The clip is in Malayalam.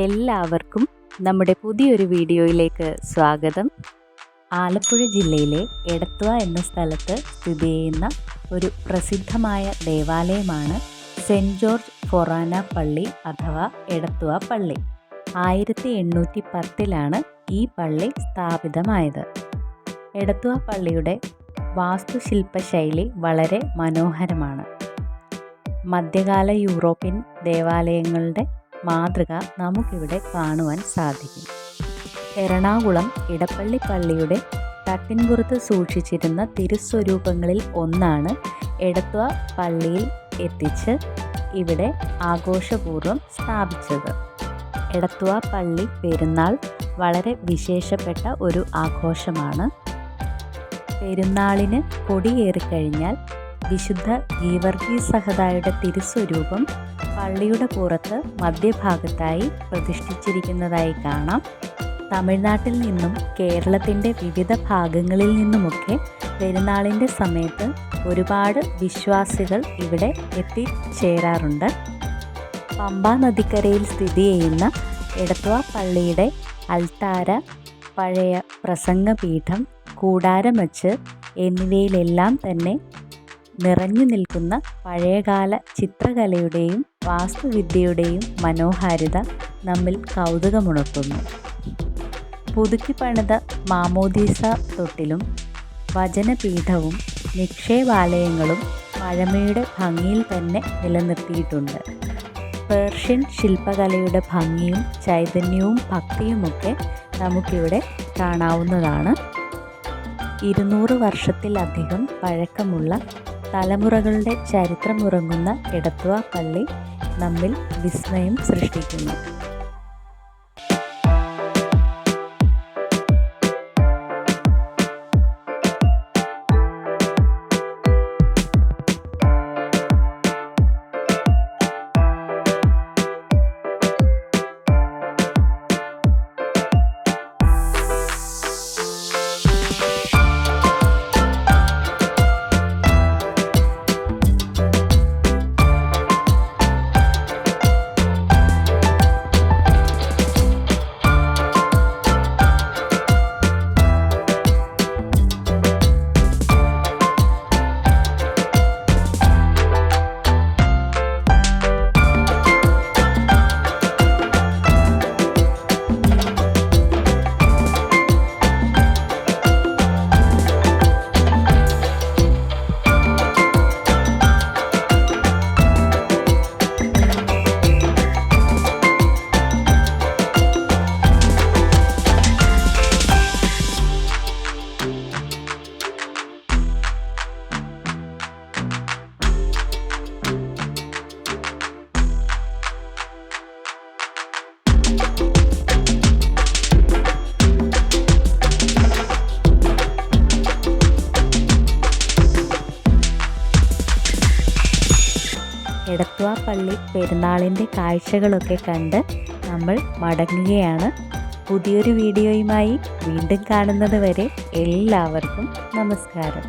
എല്ലാവർക്കും നമ്മുടെ പുതിയൊരു വീഡിയോയിലേക്ക് സ്വാഗതം. ആലപ്പുഴ ജില്ലയിലെ എടത്വ എന്ന സ്ഥലത്ത് സ്ഥിതി ചെയ്യുന്ന ഒരു പ്രസിദ്ധമായ ദേവാലയമാണ് സെൻറ്റ് ജോർജ് ഫൊറാന പള്ളി അഥവാ എടത്വ പള്ളി. 1810 ഈ പള്ളി സ്ഥാപിതമായത്. എടത്വ പള്ളിയുടെ വാസ്തുശില്പശൈലി വളരെ മനോഹരമാണ്. മധ്യകാല യൂറോപ്യൻ ദേവാലയങ്ങളുടെ മാതൃക നമുക്കിവിടെ കാണുവാൻ സാധിക്കും. എറണാകുളം ഇടപ്പള്ളി പള്ളിയുടെ തട്ടിൻപുറത്ത് സൂക്ഷിച്ചിരുന്ന തിരുസ്വരൂപങ്ങളിൽ ഒന്നാണ് എടത്വ പള്ളിയിൽ എത്തിച്ച് ഇവിടെ ആഘോഷപൂർവ്വം സ്ഥാപിച്ചത്. എടത്വ പള്ളി പെരുന്നാൾ വളരെ വിശേഷപ്പെട്ട ഒരു ആഘോഷമാണ്. പെരുന്നാളിന് കൊടിയേറിക്കഴിഞ്ഞാൽ വിശുദ്ധ ഗീവർഗീസ് സഹദായുടെ തിരുസ്വരൂപം പള്ളിയുടെ പുറത്ത് മധ്യഭാഗത്തായി പ്രതിഷ്ഠിച്ചിരിക്കുന്നതായി കാണാം. തമിഴ്നാട്ടിൽ നിന്നും കേരളത്തിൻ്റെ വിവിധ ഭാഗങ്ങളിൽ നിന്നുമൊക്കെ പെരുന്നാളിൻ്റെ സമയത്ത് ഒരുപാട് വിശ്വാസികൾ ഇവിടെ എത്തിച്ചേരാറുണ്ട്. പമ്പാ നദിക്കരയിൽ സ്ഥിതി ചെയ്യുന്ന എടത്വ പള്ളിയുടെ അൾത്താര, പഴയ പ്രസംഗപീഠം, കൂടാരമച്ച് എന്നിവയിലെല്ലാം തന്നെ നിറഞ്ഞു നിൽക്കുന്ന പഴയകാല ചിത്രകലയുടെയും വാസ്തുവിദ്യയുടെയും മനോഹാരിത നമ്മിൽ കൗതുകമുണർത്തുന്നു. പുതുക്കി പണിത മാമോദീസ തൊട്ടിലും വചനപീഠവും നിക്ഷേപാലയങ്ങളും പഴമയുടെ ഭംഗിയിൽ തന്നെ നിലനിർത്തിയിട്ടുണ്ട്. പേർഷ്യൻ ശില്പകലയുടെ ഭംഗിയും ചൈതന്യവും ഭക്തിയുമൊക്കെ നമുക്കിവിടെ കാണാവുന്നതാണ്. 200 വർഷത്തിലധികം പഴക്കമുള്ള തലമുറകളുടെ ചരിത്രമുറങ്ങുന്ന എടത്വ പള്ളി നമ്മിൽ വിസ്മയം സൃഷ്ടിക്കുന്നു. എടത്വ പള്ളി പെരുന്നാളിൻ്റെ കാഴ്ചകളൊക്കെ കണ്ട് നമ്മൾ മടങ്ങുകയാണ്. പുതിയൊരു വീഡിയോയുമായി വീണ്ടും കാണുന്നത് വരെ എല്ലാവർക്കും നമസ്കാരം.